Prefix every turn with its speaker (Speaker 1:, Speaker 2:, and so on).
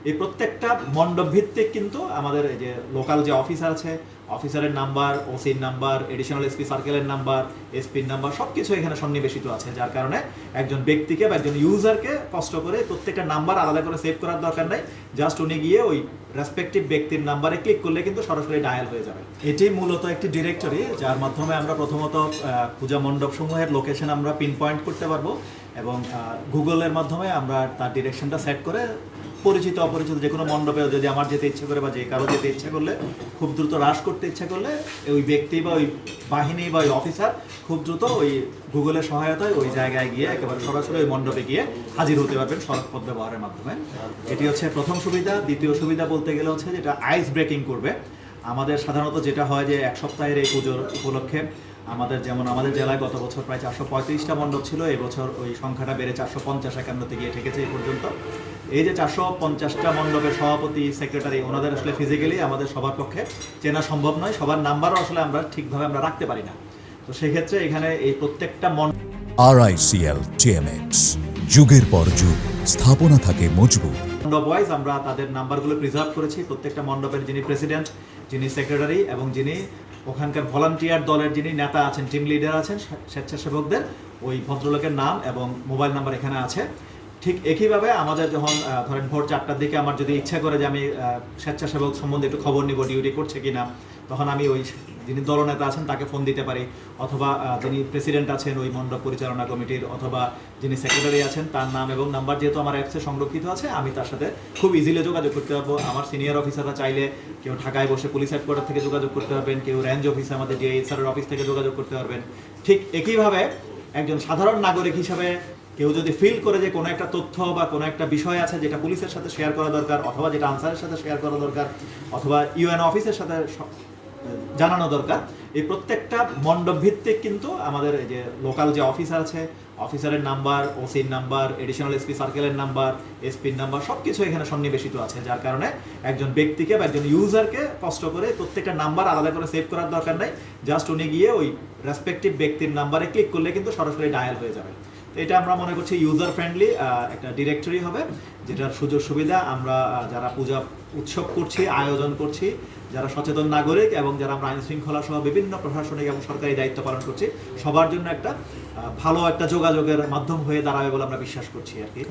Speaker 1: এই প্রত্যেকটা মণ্ডপ ভিত্তিক কিন্তু আমাদের এই যে লোকাল যে অফিসার আছে, অফিসারের নাম্বার, ওসির নাম্বার, এডিশনাল এসপি সার্কেলের নাম্বার, এসপির নাম্বার সব কিছু এখানে সন্নিবেশিত আছে, যার কারণে একজন ব্যক্তিকে বা একজন ইউজারকে কষ্ট করে প্রত্যেকটা নাম্বার আলাদা করে সেভ করার দরকার নেই। জাস্ট উনি গিয়ে ওই রেসপেক্টিভ ব্যক্তির নাম্বারে ক্লিক করলে কিন্তু সরাসরি ডায়াল হয়ে যাবে। এটি মূলত একটি ডিরেক্টরি, যার মাধ্যমে আমরা প্রথমত পূজা মণ্ডপসমূহের লোকেশন আমরা পিন পয়েন্ট করতে পারবো এবং গুগলের মাধ্যমে আমরা তার ডিরেকশনটা সেট করে পরিচিত অপরিচিত যে কোনো মণ্ডপে যদি আমার যেতে ইচ্ছে করে বা যে কারো যেতে ইচ্ছে করলে, খুব দ্রুত হ্রাস করতে ইচ্ছে করলে ওই ব্যক্তি বা ওই বাহিনী বা ওই অফিসার খুব দ্রুত ওই গুগলের সহায়তায় ওই জায়গায় গিয়ে একেবারে সরাসরি ওই মণ্ডপে গিয়ে হাজির হতে পারবেন সড়ক পথ ব্যবহারের মাধ্যমে। এটি হচ্ছে প্রথম সুবিধা। দ্বিতীয় সুবিধা বলতে গেলে হচ্ছে যেটা আইস ব্রেকিং করবে। আমাদের সাধারণত যেটা হয় যে এক সপ্তাহের এই পুজোর উপলক্ষে আমাদের জেলায় গত বছর প্রায় 435টা মণ্ডপ ছিল, এবছর ওই সংখ্যাটা বেড়ে 450-51 গিয়ে ঠেকেছে এই পর্যন্ত। এই যে 450টা মণ্ডপের সভাপতি, সেক্রেটারি, ওনাদের আসলে ফিজিক্যালি আমাদের সবার পক্ষে চেনা সম্ভব নয়, সবার নাম্বারও আসলে আমরা ঠিকভাবে আমরা রাখতে পারি না। তো সেক্ষেত্রে এখানে এই প্রত্যেকটা
Speaker 2: RICL TMX, যুগের পর যুগ স্থাপনা থাকে মজবুত।
Speaker 1: মণ্ডপ ওয়াইজ আমরা তাদের নাম্বারগুলো প্রিজার্ভ করেছি। প্রত্যেকটা মণ্ডপের যিনি প্রেসিডেন্ট, যিনি সেক্রেটারি এবং যিনি ওখানকার ভলান্টিয়ার দলের যিনি নেতা আছেন, টিম লিডার আছেন, স্বেচ্ছাসেবকদের ওই ভদ্রলোকের নাম এবং মোবাইল নাম্বার এখানে আছে। ঠিক একইভাবে আমাদের যখন ধরেন ভোর 4টার দিকে আমার যদি ইচ্ছা করে যে আমি স্বেচ্ছাসেবক সম্বন্ধে একটু খবর নিব, ডিউটি করছে কিনা, তখন আমি ওই যিনি দলনেতা আছেন তাকে ফোন দিতে পারি, অথবা যিনি প্রেসিডেন্ট আছেন ওই মণ্ডপ পরিচালনা কমিটির, অথবা যিনি সেক্রেটারি আছেন তার নাম এবং নাম্বার যেহেতু আমার অ্যাপসে সংরক্ষিত আছে, আমি তার সাথে খুব ইজিলি যোগাযোগ করতে পারবো। আমার সিনিয়র অফিসাররা চাইলে কেউ ঢাকায় বসে পুলিশ হেডকোয়ার্টার থেকে যোগাযোগ করতে পারবেন, কেউ রেঞ্জ অফিসে আমাদের ডিআইএসআরের অফিস থেকে যোগাযোগ করতে পারবেন। ঠিক একইভাবে একজন সাধারণ নাগরিক হিসাবে কেউ যদি ফিল করে যে কোনো একটা তথ্য বা কোনো একটা বিষয় আছে যেটা পুলিশের সাথে শেয়ার করা দরকার, অথবা যেটা আনসারের সাথে শেয়ার করা দরকার, অথবা ইউএন অফিসের সাথে জানানো দরকার, এই প্রত্যেকটা মণ্ডপ ভিত্তিক কিন্তু আমাদের এই যে লোকাল যে অফিসার আছে, অফিসারের নাম্বার, ওসির নাম্বার, এডিশনাল এসপি সার্কেলের নাম্বার, এসপির নাম্বার সব কিছু এখানে সন্নিবেশিত আছে, যার কারণে একজন ব্যক্তিকে বা একজন ইউজারকে কষ্ট করে প্রত্যেকটা নাম্বার আলাদা করে সেভ করার দরকার নেই। জাস্ট উনি গিয়ে ওই রেসপেক্টিভ ব্যক্তির নাম্বারে ক্লিক করলে কিন্তু সরাসরি ডায়াল হয়ে যাবে। এটা আমরা মনে করছি ইউজার ফ্রেন্ডলি একটা ডিরেক্টরি হবে, যেটার সুযোগ সুবিধা আমরা যারা পূজা উৎসব করছি, আয়োজন করছি, যারা সচেতন নাগরিক এবং যারা আমরা আইন শৃঙ্খলা সহ বিভিন্ন প্রশাসনিক এবং সরকারি দায়িত্ব পালন করছি, সবার জন্য একটা ভালো একটা যোগাযোগের মাধ্যম হয়ে দাঁড়াবে বলে আমরা বিশ্বাস করছি আর কি।